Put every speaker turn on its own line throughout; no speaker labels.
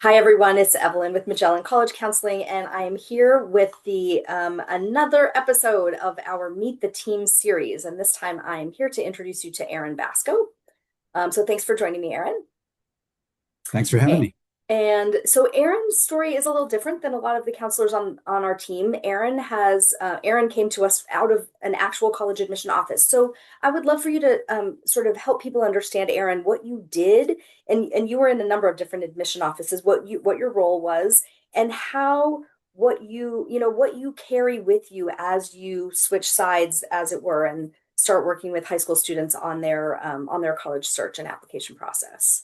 Hi everyone, it's Evelyn with Magellan College Counseling, and I am here with the another episode of our Meet the Team series. And this time I am here to introduce you to Aaron Basko. So thanks for joining me, Aaron.
Thanks for having
A-
me.
And so Aaron's story is a little different than a lot of the counselors on our team. Aaron came to us out of an actual college admission office. So I would love for you to sort of help people understand, Aaron, what you did, and you were in a number of different admission offices, what your role was, and how what you carry with you as you switch sides, as it were, and start working with high school students on their college search and application process.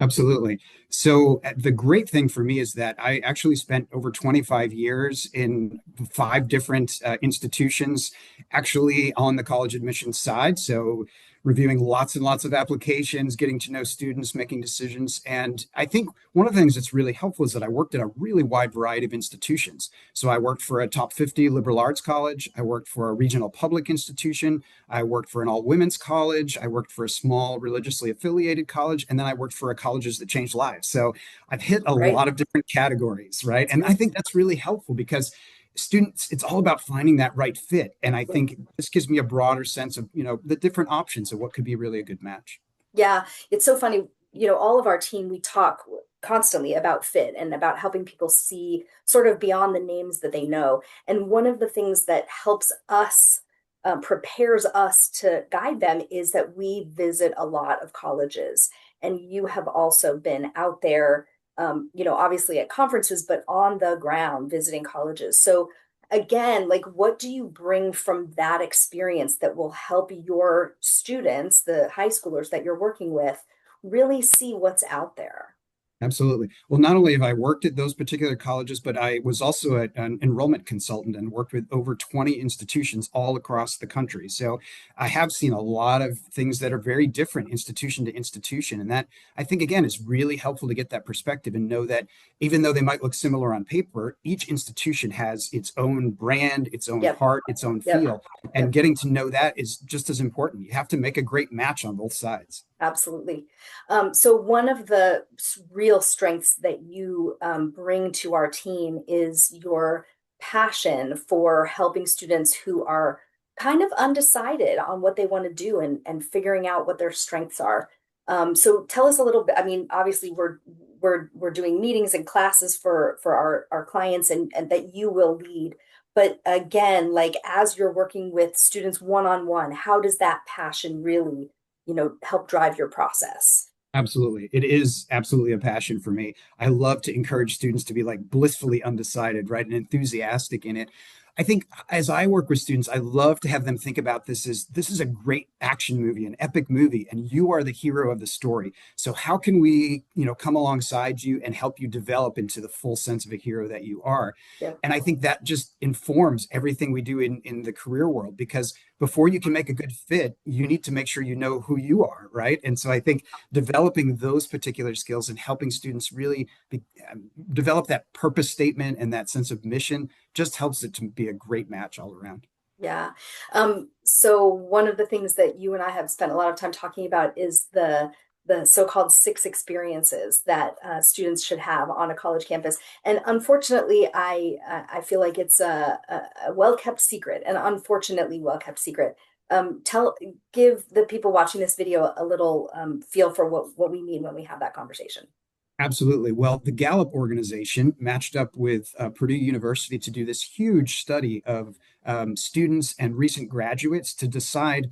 Absolutely. So the great thing for me is that I actually spent over 25 years in five different institutions, actually on the college admissions side. So reviewing lots and lots of applications, getting to know students, making decisions. And I think one of the things that's really helpful is that I worked at a really wide variety of institutions. So I worked for a top 50 liberal arts college. I worked for a regional public institution. I worked for an all women's college. I worked for a small religiously affiliated college. And then I worked for a colleges that changed lives. So I've hit a
Right?
lot of different categories, right?
That's
And I
right.
think that's really helpful because students, it's all about finding that right fit. And I think this gives me a broader sense of, the different options of what could be really a good match.
Yeah, it's so funny. All of our team, we talk constantly about fit and about helping people see sort of beyond the names that they know. And one of the things that helps us, prepares us to guide them is that we visit a lot of colleges. And you have also been out there, obviously at conferences, but on the ground visiting colleges. So again, like what do you bring from that experience that will help your students, the high schoolers that you're working with, really see what's out there?
Absolutely. Well, not only have I worked at those particular colleges, but I was also an enrollment consultant and worked with over 20 institutions all across the country. So I have seen a lot of things that are very different institution to institution. And that I think, again, is really helpful to get that perspective and know that even though they might look similar on paper, each institution has its own brand, its own
Yep,
heart, its own
yep,
feel. And
yep.
getting to know that is just as important. You have to make a great match on both sides.
Absolutely. So one of the real strengths that you bring to our team is your passion for helping students who are kind of undecided on what they want to do and figuring out what their strengths are. So tell us a little bit. I mean, obviously we're doing meetings and classes for our clients and that you will lead. But again, like as you're working with students one on one, how does that passion really help drive your process?
Absolutely. It is absolutely a passion for me. I love to encourage students to be like blissfully undecided, right? And enthusiastic in it. I think as I work with students, I love to have them think about this is a great action movie, an epic movie, and you are the hero of the story. So how can we, come alongside you and help you develop into the full sense of a hero that you are?
Yeah.
And I think that just informs everything we do in the career world because before you can make a good fit, you need to make sure you know who you are, right? And so I think developing those particular skills and helping students really develop that purpose statement and that sense of mission just helps it to be a great match all around.
Yeah. So one of the things that you and I have spent a lot of time talking about is the so-called six experiences that students should have on a college campus. And unfortunately, I feel like it's a well-kept secret, an unfortunately well-kept secret. Give the people watching this video a little feel for what we mean when we have that conversation.
Absolutely. Well, the Gallup organization matched up with Purdue University to do this huge study of students and recent graduates to decide,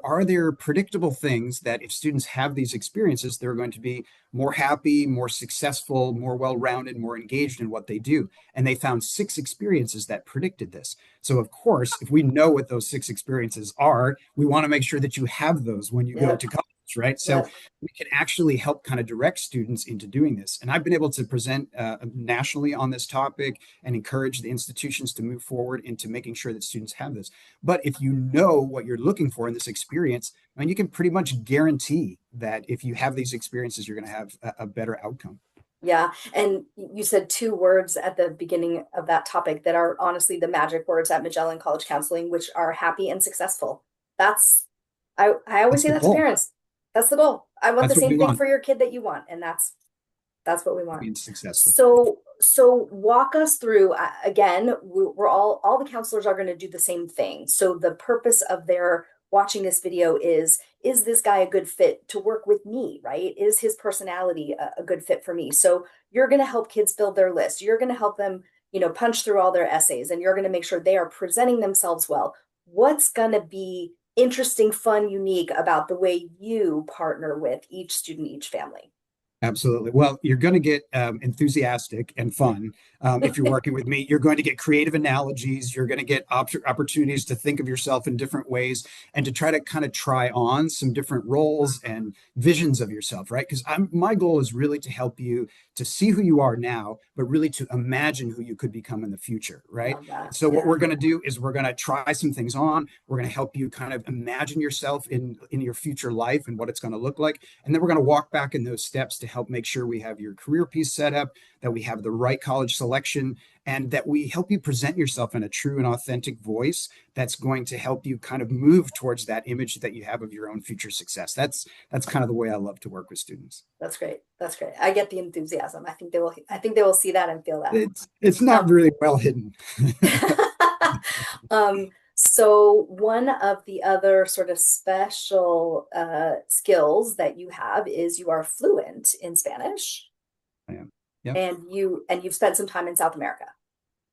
are there predictable things that if students have these experiences, they're going to be more happy, more successful, more well-rounded, more engaged in what they do. And they found six experiences that predicted this. So, of course, if we know what those six experiences are, we want to make sure that you have those when you go
Yeah.
to college, right? So
Yeah.
we can actually help kind of direct students into doing this. And I've been able to present nationally on this topic and encourage the institutions to move forward into making sure that students have this. But if you know what you're looking for in this experience, I mean, you can pretty much guarantee that if you have these experiences, you're going to have a better outcome.
Yeah. And you said two words at the beginning of that topic that are honestly the magic words at Magellan College Counseling, which are happy and successful. That's, I always
That's
say
the
that to
goal.
parents. That's the goal. I want the
That's what we
same thing
want.
for your kid that you want. And That's what we want.
being successful.
So walk us through again, we're all the counselors are going to do the same thing. So the purpose of their watching this video is this guy a good fit to work with me, right? Is his personality a good fit for me? So you're going to help kids build their list. You're going to help them, punch through all their essays, and you're going to make sure they are presenting themselves well. What's going to be interesting, fun, unique about the way you partner with each student, each family?
Absolutely. Well, you're going to get enthusiastic and fun if you're working with me. You're going to get creative analogies. You're going to get opportunities to think of yourself in different ways and to try to kind of try on some different roles and visions of yourself, right? Because my goal is really to help you to see who you are now, but really to imagine who you could become in the future, right?
Love that.
So what
Yeah,
we're going to do is we're going to try some things on. We're going to help you kind of imagine yourself in your future life and what it's going to look like. And then we're going to walk back in those steps to help make sure we have your career piece set up, that we have the right college selection, and that we help you present yourself in a true and authentic voice that's going to help you kind of move towards that image that you have of your own future success. That's kind of the way I love to work with students.
that's great. That's great. I get the enthusiasm. I think they will see that and feel that.
It's not
Um,
really well hidden.
so one of the other sort of special skills that you have is you are fluent in Spanish,
I am. Yep.
and you've spent some time in South America.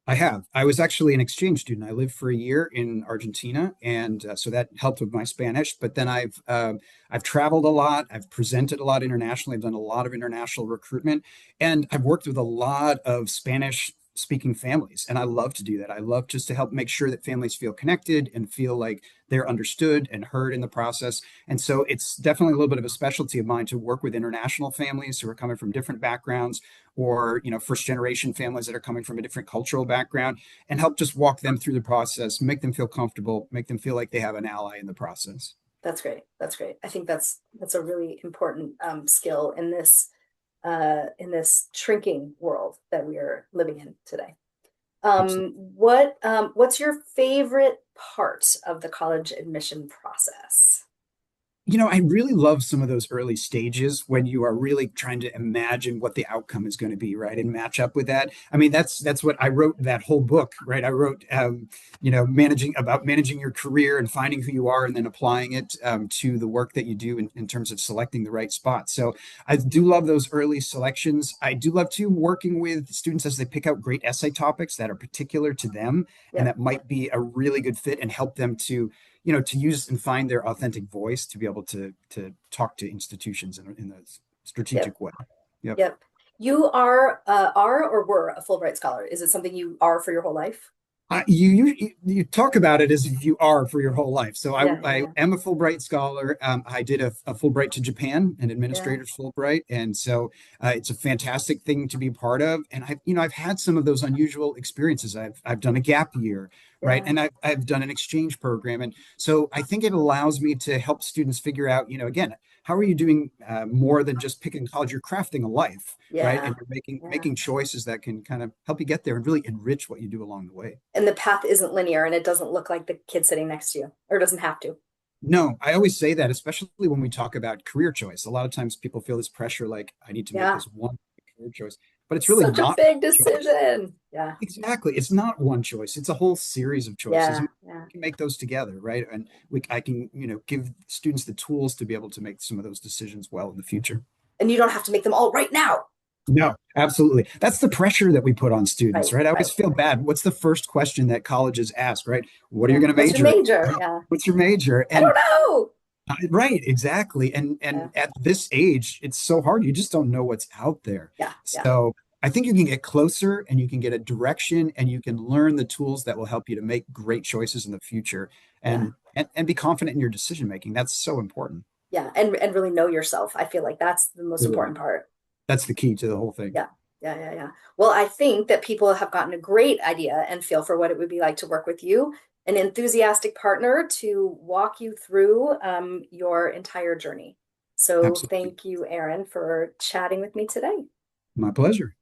I have. I was actually an exchange student. I lived for a year in Argentina, and so that helped with my Spanish. But then I've traveled a lot. I've presented a lot internationally. I've done a lot of international recruitment, and I've worked with a lot of Spanish speaking families, and I love to do that. I love just to help make sure that families feel connected and feel like they're understood and heard in the process. And so it's definitely a little bit of a specialty of mine to work with international families who are coming from different backgrounds, or first generation families that are coming from a different cultural background, and help just walk them through the process, make them feel comfortable, make them feel like they have an ally in the process.
That's great. That's great. I think that's a really important skill in this shrinking world that we are living in today.
Absolutely.
What's your favorite part of the college admission process?
I really love some of those early stages when you are really trying to imagine what the outcome is going to be, right? And match up with that. I mean, that's what I wrote that whole book, right? I wrote, managing your career and finding who you are and then applying it to the work that you do in terms of selecting the right spot. So I do love those early selections. I do love too working with students as they pick out great essay topics that are particular to them and
Yep,
that might be a really good fit and help them to use and find their authentic voice to be able to talk to institutions in a
yep,
strategic way. Yep.
yep. You are or were a Fulbright scholar. Is it something you are for your whole life?
You talk about it as if you are for your whole life. So
Yeah, yeah,
I
yeah,
am a Fulbright scholar. I did a Fulbright to Japan, an
yeah,
administrator's Fulbright, and so it's a fantastic thing to be part of. And I've had some of those unusual experiences. I've done a gap year, right,
yeah,
and I've done an exchange program, and so I think it allows me to help students figure out, again, how are you doing more than just picking college? You're crafting a life, right,
yeah,
and you're making
yeah.
making choices that can kind of help you get there and really enrich what you do along the way.
And the path isn't linear, and it doesn't look like the kid sitting next to you, or it doesn't have to.
No, I always say that, especially when we talk about career choice. A lot of times people feel this pressure, like I need to make
Yeah,
this one career choice, but it's really
such a
not
big
one choice.
decision. Yeah,
Exactly. It's not one choice. It's a whole series of choices.
yeah,
And
yeah.
we can make those together, right? And I can, give students the tools to be able to make some of those decisions well in the future.
And you don't have to make them all right now.
No, absolutely. That's the pressure that we put on students,
Right,
right? I always
right.
feel bad. What's the first question that colleges ask, right? What are you
Yeah.
going to
What's your
major
major?
in?
Yeah.
What's your major?
I don't know.
Right, exactly. And
Yeah,
at this age, it's so hard. You just don't know what's out there.
yeah, yeah,
So I think you can get closer and you can get a direction and you can learn the tools that will help you to make great choices in the future
yeah,
and be confident in your decision making. That's so important.
yeah. And really know yourself. I feel like that's the most
Absolutely.
important part.
That's the key to the whole thing.
Yeah, yeah, yeah, yeah. Well, I think that people have gotten a great idea and feel for what it would be like to work with you, an enthusiastic partner to walk you through your entire journey. So
Absolutely.
thank you, Aaron, for chatting with me today.
My pleasure.